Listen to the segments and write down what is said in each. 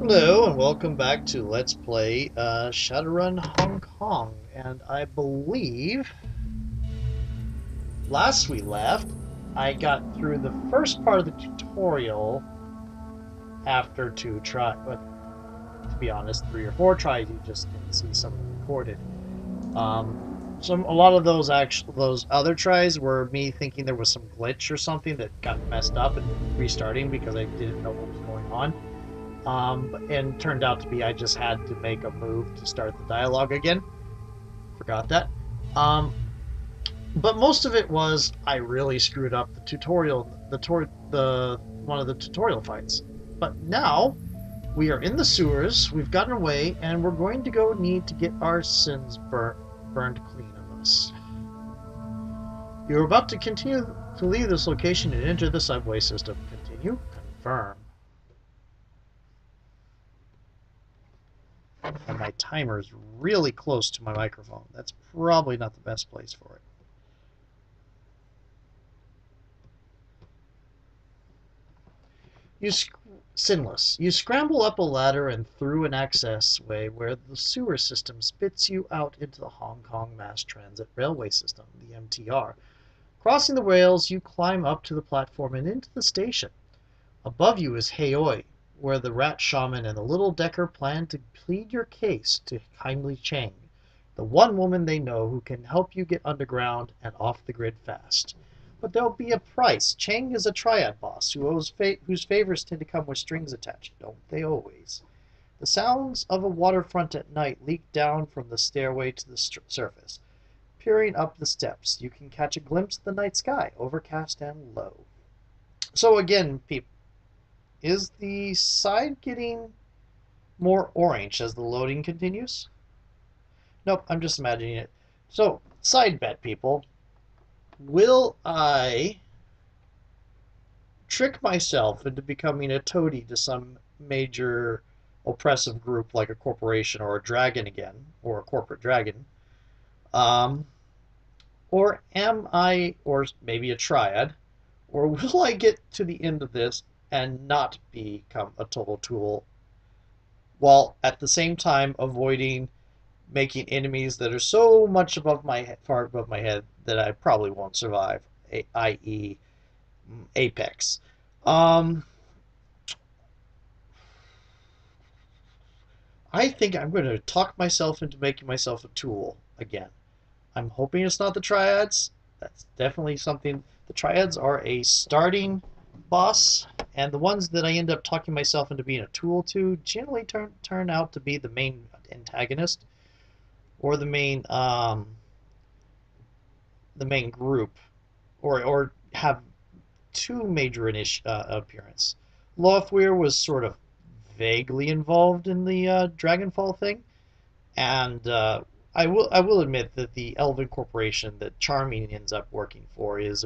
Hello and welcome back to Let's Play Shadowrun Hong Kong. And I believe last we left, I got through the first part of the tutorial after two tries. But to be honest, 3 or 4 tries. You just didn't see some of them recorded. A lot of those other tries were me thinking there was some glitch or something that got messed up and restarting because I didn't know what was going on. And turned out to be I just had to make a move to start the dialogue again. Forgot that. Um, but most of it was I really screwed up the tutorial, the one of the tutorial fights. But now we are in the sewers. We've gotten away, and we're going to go need to get our sins burned clean of us. You're about to continue to leave this location and enter the subway system. Continue. Confirm. And my timer is really close to my microphone. That's probably not the best place for it. Sinless. You scramble up a ladder and through an access way where the sewer system spits you out into the Hong Kong Mass Transit Railway System, the MTR. Crossing the rails, you climb up to the platform and into the station. Above you is Heoi, where the rat shaman and the little decker plan to plead your case to kindly Chang, the one woman they know who can help you get underground and off the grid fast. But there'll be a price. Chang is a triad boss whose favors tend to come with strings attached, don't they always? The sounds of a waterfront at night leak down from the stairway to the surface. Peering up the steps, you can catch a glimpse of the night sky, overcast and low. So again, people, is the side getting more orange as the loading continues? Nope, I'm just imagining it. So, side bet, people. Will I trick myself into becoming a toady to some major oppressive group like a corporation or a dragon again, or a corporate dragon? Um, or am I, or maybe a triad, or will I get to the end of this and not become a total tool while at the same time avoiding making enemies that are so much above my head, far above my head that I probably won't survive, i.e., Apex. Um, I think I'm going to talk myself into making myself a tool again. I'm hoping it's not the triads. That's definitely something. The triads are a starting boss, and the ones that I end up talking myself into being a tool to generally turn out to be the main antagonist or the main group, or have two major appearance. Lothweir was sort of vaguely involved in the Dragonfall thing, and I will admit that the Elven Corporation that Charming ends up working for is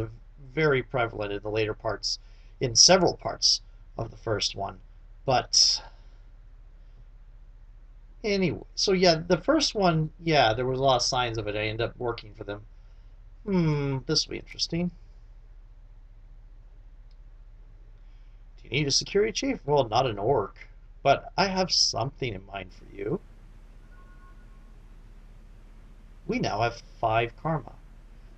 very prevalent in the later parts, in several parts of the first one. But anyway, so yeah, the first one, yeah, there was a lot of signs of it. I ended up working for them. This will be interesting. Do you need a security chief? Well, not an orc, but I have something in mind for you. We now have 5 karma.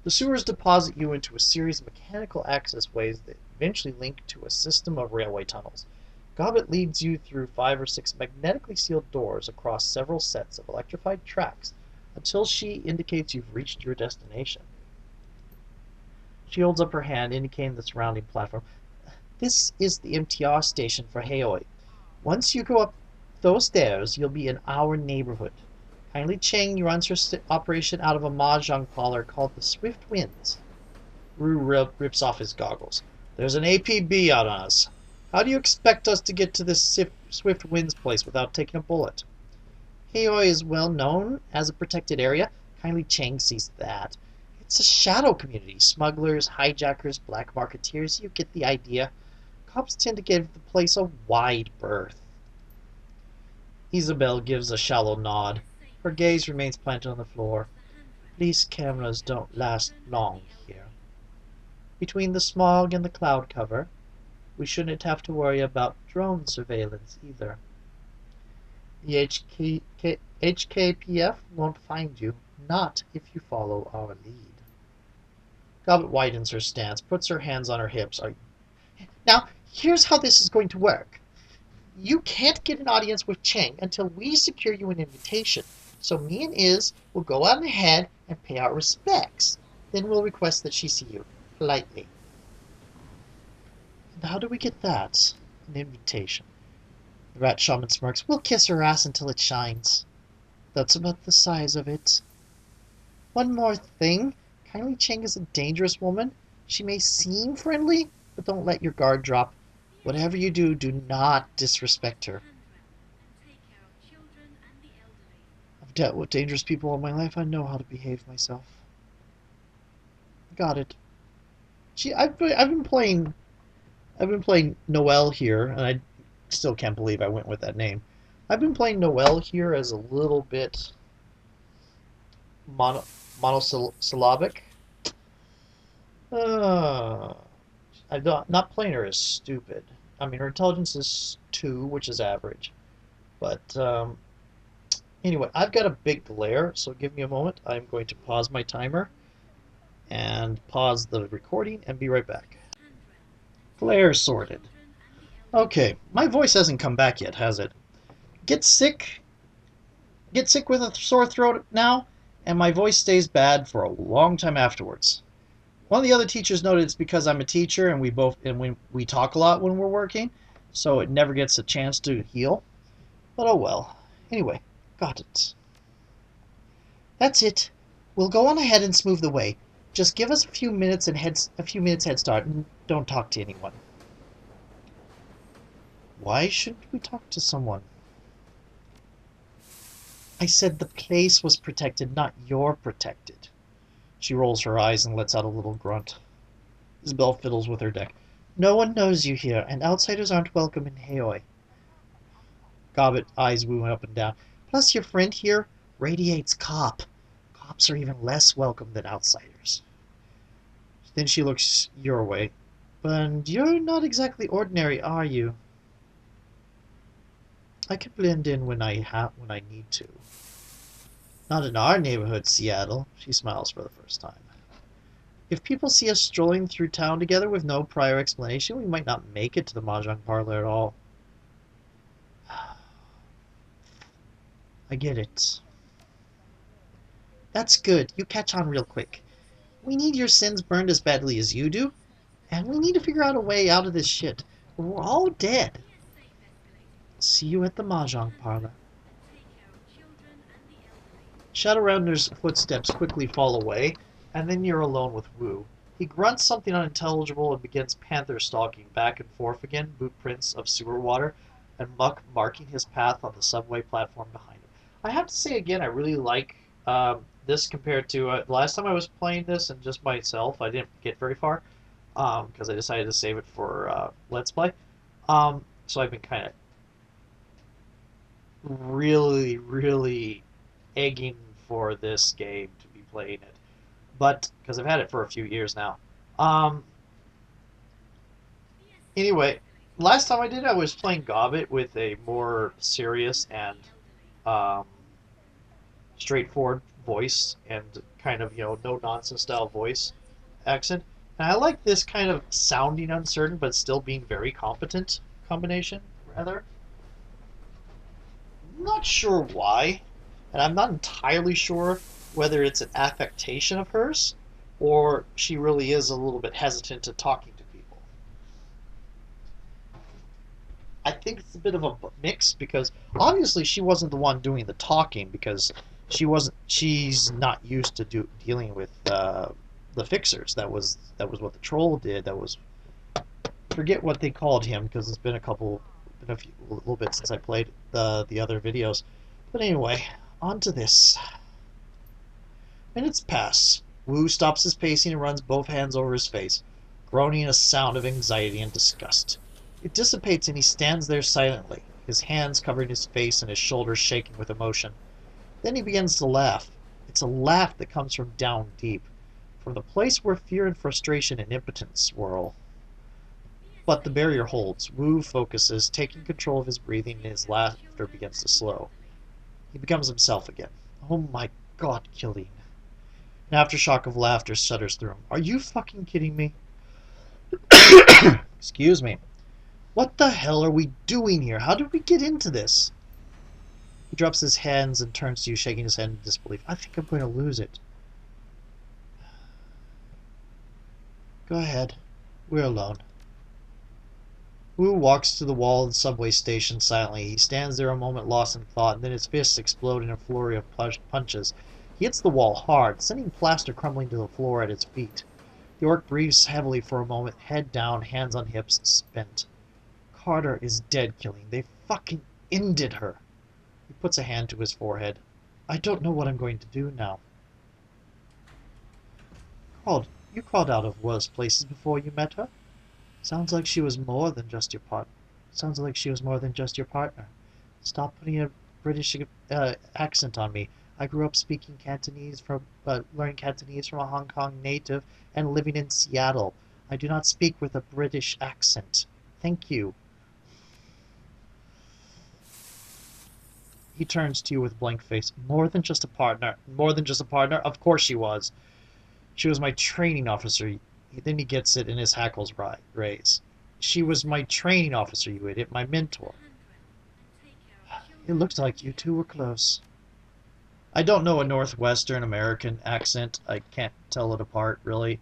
The sewers deposit you into a series of mechanical access ways that eventually link to a system of railway tunnels. Gobbet leads you through 5 or 6 magnetically sealed doors across several sets of electrified tracks until she indicates you've reached your destination. She holds up her hand, indicating the surrounding platform. This is the MTR station for Heoi. Once you go up those stairs, you'll be in our neighborhood. Kindly Cheng runs her operation out of a mahjong parlor called the Swift Winds. Rue rips off his goggles. There's an APB out on us. How do you expect us to get to this Swift Winds place without taking a bullet? Heoi is well known as a protected area. Kindly Cheng sees that. It's a shadow community. Smugglers, hijackers, black marketeers. You get the idea. Cops tend to give the place a wide berth. Isabel gives a shallow nod. Her gaze remains planted on the floor. Police cameras don't last long here. Between the smog and the cloud cover, we shouldn't have to worry about drone surveillance either. The HKPF won't find you, not if you follow our lead. Gobbet widens her stance, puts her hands on her hips. Now, here's how this is going to work. You can't get an audience with Cheng until we secure you an invitation. So me and Iz will go out ahead and pay our respects. Then we'll request that she see you, politely. And how do we get that? An invitation. The rat shaman smirks. We'll kiss her ass until it shines. That's about the size of it. One more thing. Kylie Cheng is a dangerous woman. She may seem friendly, but don't let your guard drop. Whatever you do, do not disrespect her. I've dealt with dangerous people all my life. I know how to behave myself. Got it. I've been playing Noelle here, and I still can't believe I went with that name. I've been playing Noelle here as a little bit monosyllabic. I'm not playing her as stupid. I mean, her intelligence is 2, which is average. But anyway, I've got a big glare, so give me a moment. I'm going to pause my timer and pause the recording and be right back. Glare sorted. Okay, my voice hasn't come back yet, has it? Get sick with a sore throat now, and my voice stays bad for a long time afterwards. One of the other teachers noted it's because I'm a teacher and we talk a lot when we're working, so it never gets a chance to heal. But oh well. Anyway, got it. That's it. We'll go on ahead and smooth the way. Just give us a few minutes head start, and don't talk to anyone. Why shouldn't we talk to someone? I said the place was protected, not you're protected. She rolls her eyes and lets out a little grunt. Isabel fiddles with her deck. No one knows you here, and outsiders aren't welcome in Heoi. Gobbet eyes moving up and down. Plus your friend here radiates cop. Cops are even less welcome than outsiders. Then she looks your way. But you're not exactly ordinary, are you? I can blend in when I need to. Not in our neighborhood, Seattle. She smiles for the first time. If people see us strolling through town together with no prior explanation, we might not make it to the mahjong parlor at all. I get it. That's good. You catch on real quick. We need your sins burned as badly as you do, and we need to figure out a way out of this shit. We're all dead. See you at the mahjong parlor. Shadowrunner's footsteps quickly fall away, and then you're alone with Wu. He grunts something unintelligible and begins panther stalking back and forth again, boot prints of sewer water and muck marking his path on the subway platform behind him. I have to say again, I really like this compared to last time I was playing this and just by itself. I didn't get very far because I decided to save it for Let's Play. So I've been kind of really egging for this game to be playing it, but because I've had it for a few years now. Anyway, last time I did, I was playing Gobbet with a more serious and straightforward voice and kind of no nonsense style voice accent. And I like this kind of sounding uncertain but still being very competent combination rather. I'm not sure why, and I'm not entirely sure whether it's an affectation of hers or she really is a little bit hesitant to talking to people. I think it's a bit of a mix because obviously she wasn't the one doing the talking because she's not used to dealing with the fixers. That was what the troll did. That was, forget what they called him because it's been a little bit since I played the other videos. But anyway, on to this. Minutes pass. Wu stops his pacing and runs both hands over his face, groaning a sound of anxiety and disgust. It dissipates and he stands there silently, his hands covering his face and his shoulders shaking with emotion. Then he begins to laugh. It's a laugh that comes from down deep, from the place where fear and frustration and impotence swirl. But the barrier holds. Wu focuses, taking control of his breathing, and his laughter begins to slow. He becomes himself again. Oh my god, Killeen. An aftershock of laughter shudders through him. Are you fucking kidding me? Excuse me. What the hell are we doing here? How did we get into this? He drops his hands and turns to you, shaking his head in disbelief. I think I'm going to lose it. Go ahead. We're alone. Wu walks to the wall of the subway station silently. He stands there a moment lost in thought, and then his fists explode in a flurry of punches. He hits the wall hard, sending plaster crumbling to the floor at his feet. The orc breathes heavily for a moment, head down, hands on hips, spent. Carter is dead, Killeen. They fucking ended her. He puts a hand to his forehead. I don't know what I'm going to do now. You crawled out of worse places before you met her. Sounds like she was more than just your partner. Stop putting a British accent on me. I grew up speaking Cantonese learning Cantonese from a Hong Kong native and living in Seattle. I do not speak with a British accent. Thank you. He turns to you with a blank face. More than just a partner. Of course she was. She was my training officer. Then he gets it and his hackles raise. She was my training officer, you idiot. My mentor. It looks like you two were close. I don't know a Northwestern American accent. I can't tell it apart, really.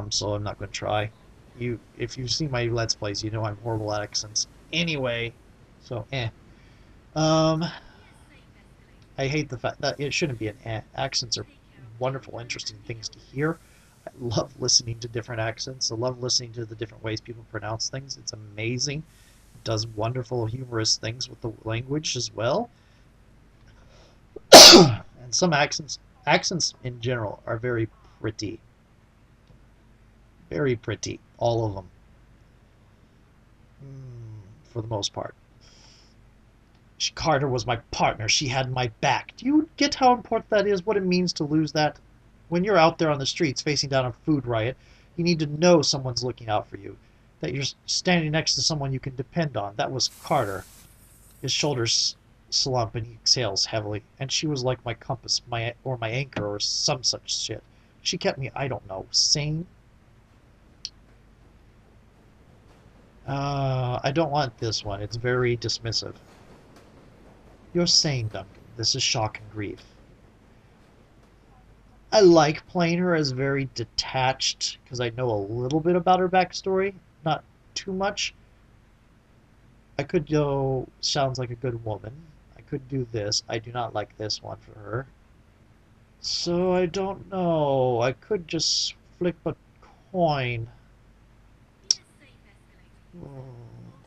So I'm not going to try. If you see my Let's Plays, you know I'm horrible at accents. Anyway, so, I hate the fact that it shouldn't be an accents are wonderful, interesting things to hear. I love listening to different accents. I love listening to the different ways people pronounce things. It's amazing. It does wonderful, humorous things with the language as well. And some accents in general are very pretty. Very pretty. All of them. For the most part. Carter was my partner. She had my back. Do you get how important that is? What it means to lose that? When you're out there on the streets facing down a food riot, you need to know someone's looking out for you. That you're standing next to someone you can depend on. That was Carter. His shoulders slump and he exhales heavily. And she was like my compass, my anchor, or some such shit. She kept me, I don't know, sane? I don't want this one. It's very dismissive. You're sane, Duncan. This is shock and grief. I like playing her as very detached, because I know a little bit about her backstory. Not too much. I could go, sounds like a good woman. I could do this. I do not like this one for her. So I don't know. I could just flip a coin.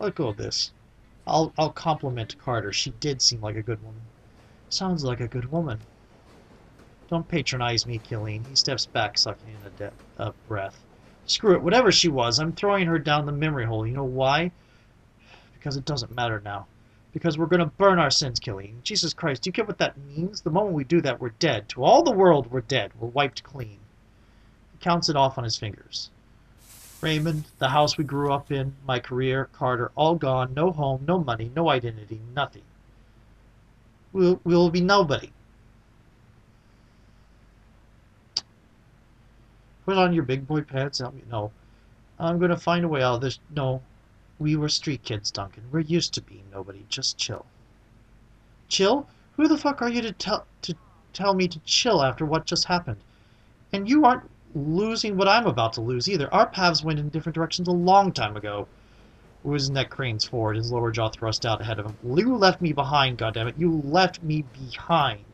I'll go with this. I'll compliment Carter. She did seem like a good woman. Sounds like a good woman. Don't patronize me, Killeen. He steps back, sucking in a breath. Screw it. Whatever she was, I'm throwing her down the memory hole. You know why? Because it doesn't matter now. Because we're going to burn our sins, Killeen. Jesus Christ, do you get what that means? The moment we do that, we're dead. To all the world, we're dead. We're wiped clean. He counts it off on his fingers. Raymond, the house we grew up in, my career, Carter, all gone, no home, no money, no identity, nothing. We'll be nobody. Put on your big boy pants, help me. No. I'm going to find a way out of this. No. We were street kids, Duncan. We're used to being nobody. Just chill. Chill? Who the fuck are you to tell me to chill after what just happened? And you aren't losing what I'm about to lose either. Our paths went in different directions a long time ago. Wu's neck cranes forward, his lower jaw thrust out ahead of him. You left me behind, goddammit. You left me behind.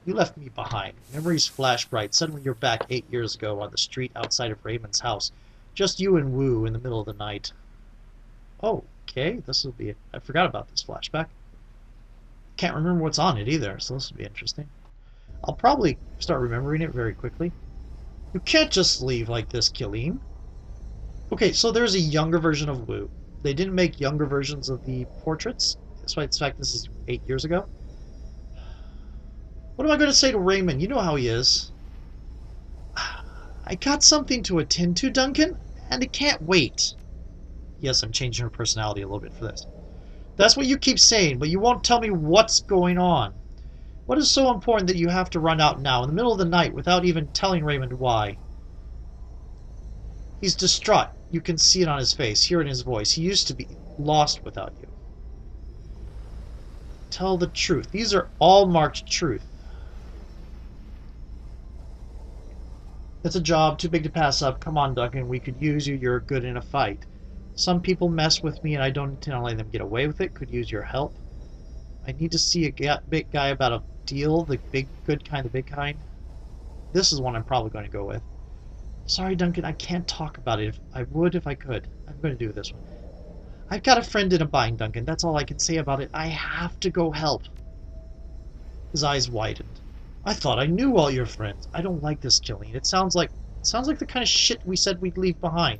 You left me behind. Memories flash bright. Suddenly you're back 8 years ago on the street outside of Raymond's house. Just you and Wu in the middle of the night. Oh, okay. This will be it. I forgot about this flashback. Can't remember what's on it either, so this will be interesting. I'll probably start remembering it very quickly. You can't just leave like this, Killeen. Okay, so there's a younger version of Wu. They didn't make younger versions of the portraits, despite the fact this is 8 years ago. What am I going to say to Raymond? You know how he is. I got something to attend to, Duncan, and it can't wait. Yes, I'm changing her personality a little bit for this. That's what you keep saying, but you won't tell me what's going on. What is so important that you have to run out now, in the middle of the night, without even telling Raymond why? He's distraught. You can see it on his face, hear it in his voice. He used to be lost without you. Tell the truth. These are all marked truth. It's a job too big to pass up. Come on, Duncan. We could use you. You're good in a fight. Some people mess with me and I don't intend on letting them get away with it. Could use your help. I need to see a big guy about a deal. The big, good kind, the big kind. This is one I'm probably going to go with. Sorry, Duncan. I can't talk about it. I would if I could. I'm going to do this one. I've got a friend in a bind, Duncan. That's all I can say about it. I have to go help. His eyes widened. I thought I knew all your friends. I don't like this, Killeen. It sounds like the kind of shit we said we'd leave behind.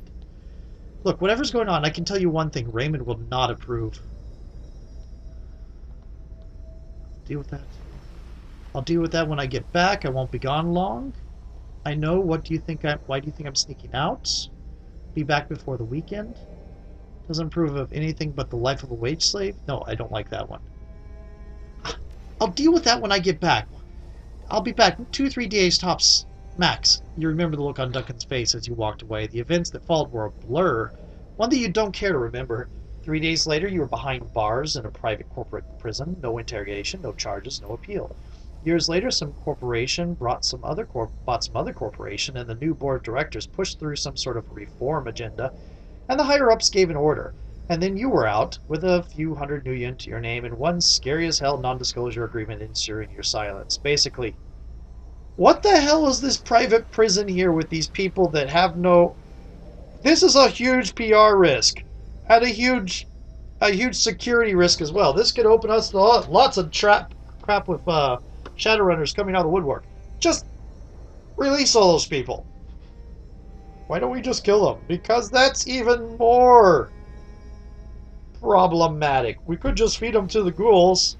Look, whatever's going on, I can tell you one thing. Raymond will not approve. Deal with that. I'll deal with that when I get back. I won't be gone long. I know. Why do you think I'm sneaking out? Be back before the weekend? Doesn't approve of anything but the life of a wage slave? No, I don't like that one. I'll deal with that when I get back. I'll be back 2-3 days tops, max. You remember the look on Duncan's face as you walked away. The events that followed were a blur, one that you don't care to remember. 3 days later, you were behind bars in a private corporate prison. No interrogation, no charges, no appeal. Years later, some corporation bought some other corporation, and the new board of directors pushed through some sort of reform agenda, and the higher-ups gave an order. And then you were out, with a few hundred new yen to your name, and one scary-as-hell non-disclosure agreement ensuring your silence. Basically, what the hell is this private prison here with these people that have no... This is a huge PR risk, and a huge security risk as well. This could open us to lots of crap with Shadowrunners coming out of the woodwork. Just release all those people. Why don't we just kill them? Because that's even more problematic. We could just feed them to the ghouls.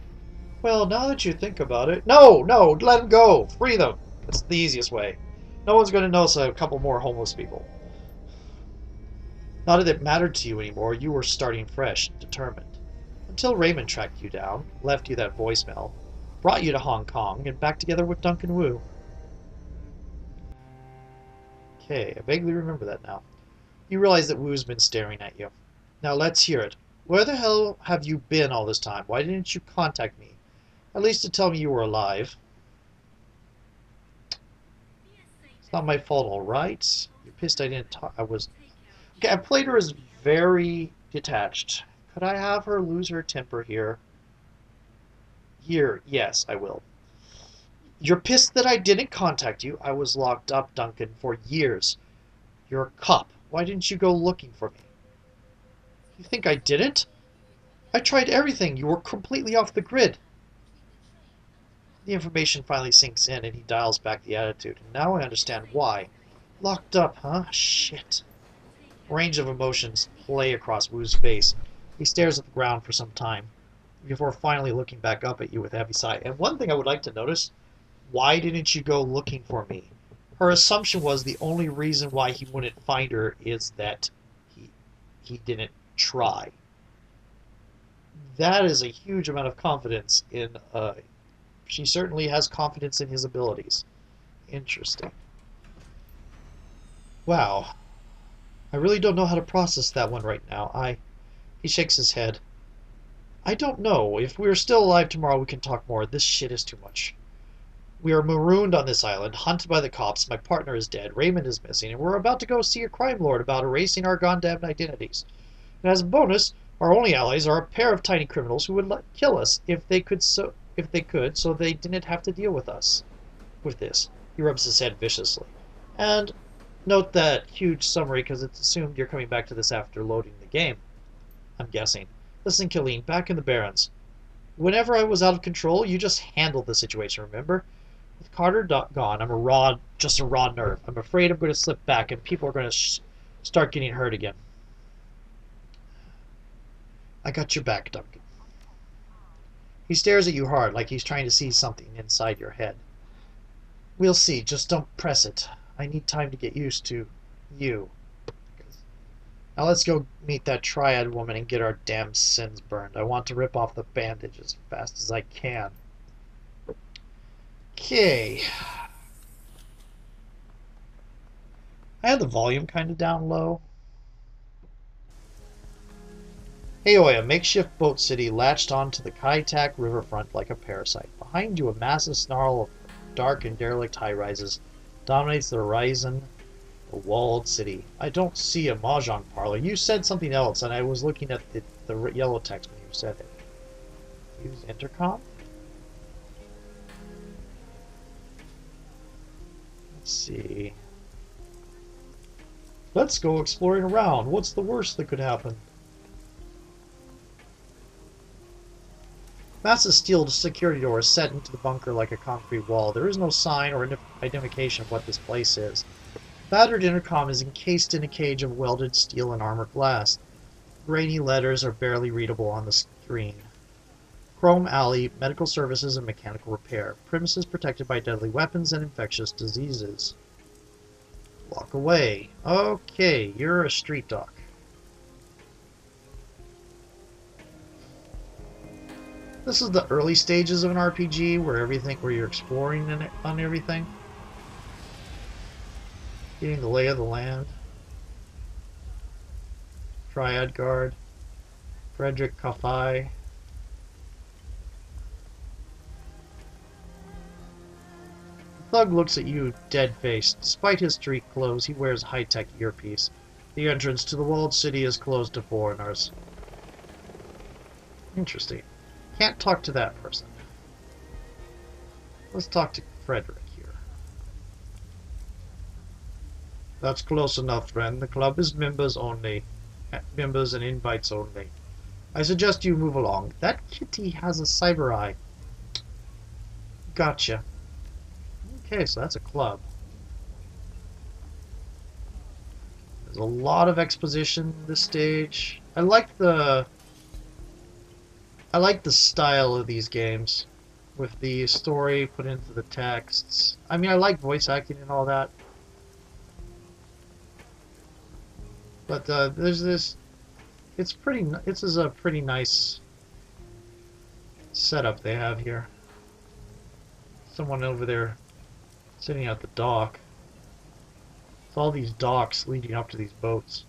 Well, now that you think about it... No, let them go. Free them. That's the easiest way. No one's going to notice a couple more homeless people. Not that it mattered to you anymore. You were starting fresh, determined. Until Raymond tracked you down, left you that voicemail, brought you to Hong Kong, and back together with Duncan Wu. Okay, I vaguely remember that now. You realize that Wu's been staring at you. Now let's hear it. Where the hell have you been all this time? Why didn't you contact me? At least to tell me you were alive. It's not my fault, alright? You're pissed I didn't talk. Okay, I played her as very detached. Could I have her lose her temper here? Here, yes, I will. You're pissed that I didn't contact you. I was locked up, Duncan, for years. You're a cop. Why didn't you go looking for me? You think I didn't? I tried everything. You were completely off the grid. The information finally sinks in and he dials back the attitude. And now I understand why. Locked up, huh? Shit. A range of emotions play across Wu's face. He stares at the ground for some time, before finally looking back up at you with a heavy sigh. And one thing I would like to notice, why didn't you go looking for me? Her assumption was the only reason why he wouldn't find her is that he didn't try. That is a huge amount of confidence in... she certainly has confidence in his abilities. Interesting. Wow. I really don't know how to process that one right now. He shakes his head. I don't know. If we're still alive tomorrow, we can talk more. This shit is too much. We are marooned on this island, hunted by the cops. My partner is dead. Raymond is missing, and we're about to go see a crime lord about erasing our goddamn identities. And as a bonus, our only allies are a pair of tiny criminals who would kill us if they could, so they didn't have to deal with us. With this, he rubs his head viciously. And note that huge summary because it's assumed you're coming back to this after loading the game. I'm guessing. Listen, Killeen, back in the Barrens. Whenever I was out of control, you just handled the situation, remember? With Carter gone, I'm just a raw nerve. I'm afraid I'm going to slip back and people are going to start getting hurt again. I got your back, Duncan. He stares at you hard, like he's trying to see something inside your head. We'll see, just don't press it. I need time to get used to you. Now let's go meet that triad woman and get our damn sins burned. I want to rip off the bandage as fast as I can. Okay. I had the volume kind of down low. Heoi, a makeshift boat city latched onto the Kai-Tak riverfront like a parasite. Behind you, a massive snarl of dark and derelict high-rises dominates the horizon, a walled city. I don't see a mahjong parlor. You said something else, and I was looking at the yellow text when you said it. Use intercom? Let's see. Let's go exploring around. What's the worst that could happen? Massive steel security doors set into the bunker like a concrete wall. There is no sign or identification of what this place is. Battered intercom is encased in a cage of welded steel and armored glass. Grainy letters are barely readable on the screen. Chrome Alley, medical services and mechanical repair. Premises protected by deadly weapons and infectious diseases. Walk away. Okay, you're a street doc. This is the early stages of an RPG where you're exploring on everything. Getting the lay of the land. Triad Guard. Frederick Kaffai. The thug looks at you, dead-faced. Despite his street clothes, he wears a high-tech earpiece. The entrance to the walled city is closed to foreigners. Interesting. Can't talk to that person. Let's talk to Frederick here. That's close enough, friend. The club is members only. Members and invites only. I suggest you move along. That kitty has a cyber eye. Gotcha. Okay, so that's a club. There's a lot of exposition this stage. I like the style of these games, with the story put into the texts. I mean, I like voice acting and all that, but there's this. It's pretty. This is a pretty nice setup they have here. Someone over there sitting at the dock. It's all these docks leading up to these boats.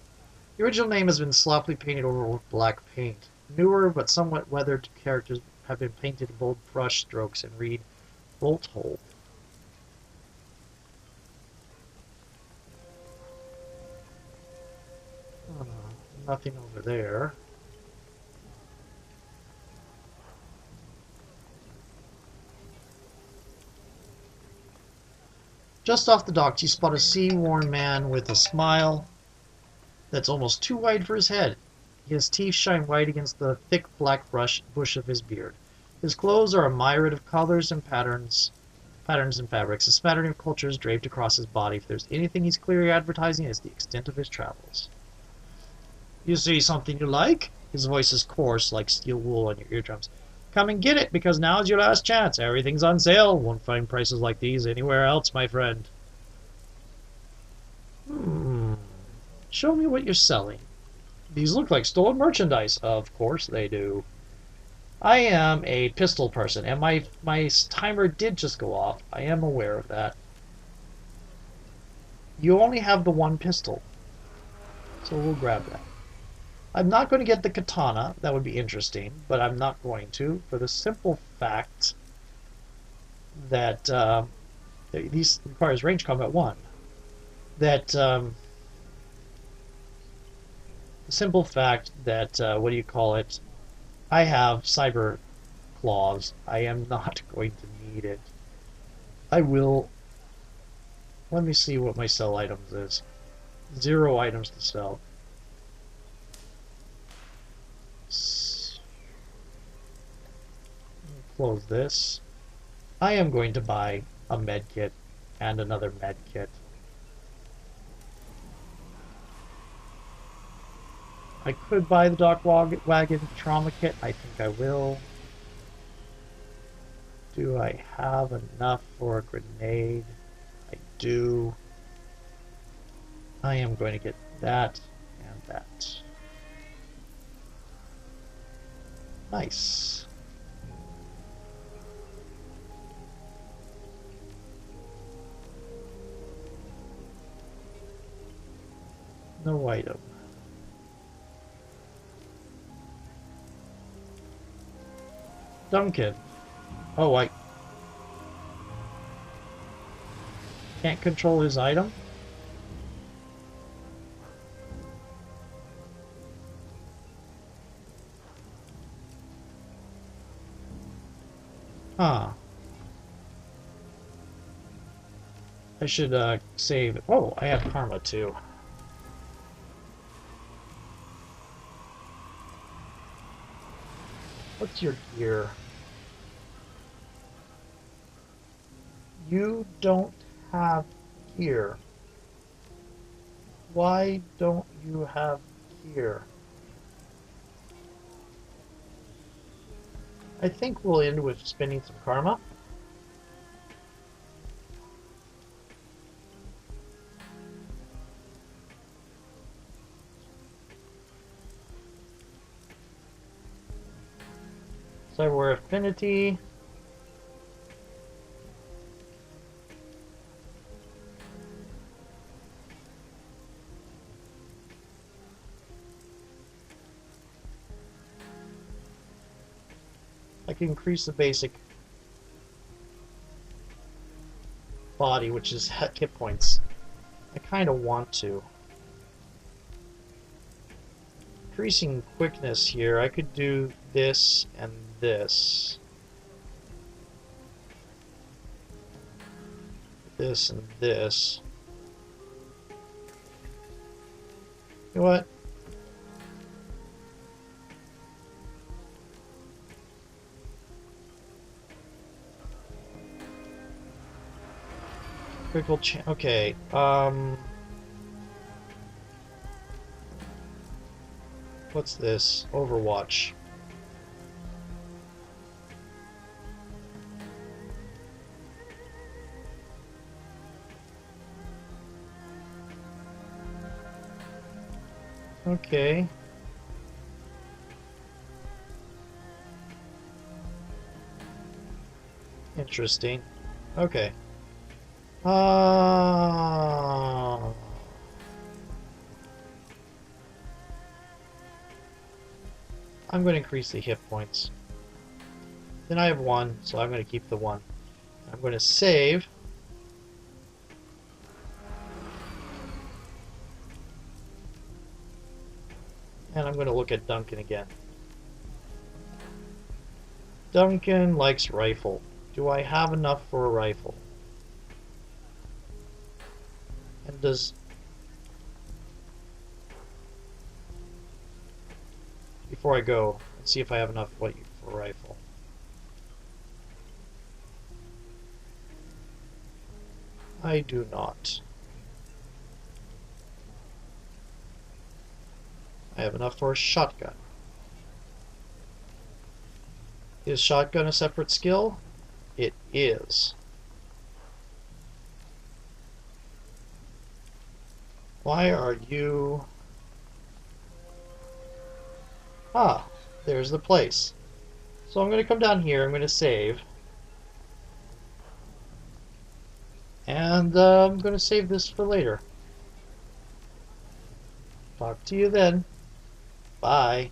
The original name has been sloppily painted over with black paint. Newer but somewhat weathered characters have been painted in bold brush strokes and read Bolt Hole. Nothing over there. Just off the docks, you spot a sea-worn man with a smile that's almost too wide for his head. His teeth shine white against the thick black bush of his beard. His clothes are a myriad of colors and patterns and fabrics, a smattering of cultures draped across his body. If there's anything he's clearly advertising, it's the extent of his travels. You see something you like? His voice is coarse, like steel wool on your eardrums. Come and get it, because now's your last chance. Everything's on sale. Won't find prices like these anywhere else, my friend. Show me what you're selling. These look like stolen merchandise. Of course they do. I am a pistol person, and my timer did just go off. I am aware of that. You only have the one pistol, so we'll grab that. I'm not going to get the katana. That would be interesting, but I'm not going to, for the simple fact that these requires range combat 1. That the simple fact that what do you call it? I have cyber claws. I am not going to need it. I will. Let me see what my sell items is. 0 items to sell. Close this. I am going to buy a med kit and another med kit. I could buy the dock wagon trauma kit. I think I will. Do I have enough for a grenade? I do. I am going to get that and that. Nice. No item. Duncan. Oh, I can't control his item? Huh. I should save. Oh, I have karma too. What's your gear? You don't have gear. Why don't you have gear? I think we'll end with spending some karma. Cyber affinity. I can increase the basic body, which is hit points. I kind of want to. Increasing quickness here, I could do this and this. This and this. You know what? Critical okay, what's this? Overwatch. Okay. Interesting. Okay. I'm going to increase the hit points. Then I have one, so I'm going to keep the one. I'm going to save. And I'm going to look at Duncan again. Duncan likes rifle. Do I have enough for a rifle? And does... Before I go, let's see if I have enough for a rifle. I do not. I have enough for a shotgun. Is shotgun a separate skill? It is. Why are you... Ah, there's the place. So I'm going to come down here, I'm going to save. And I'm going to save this for later. Talk to you then. Bye.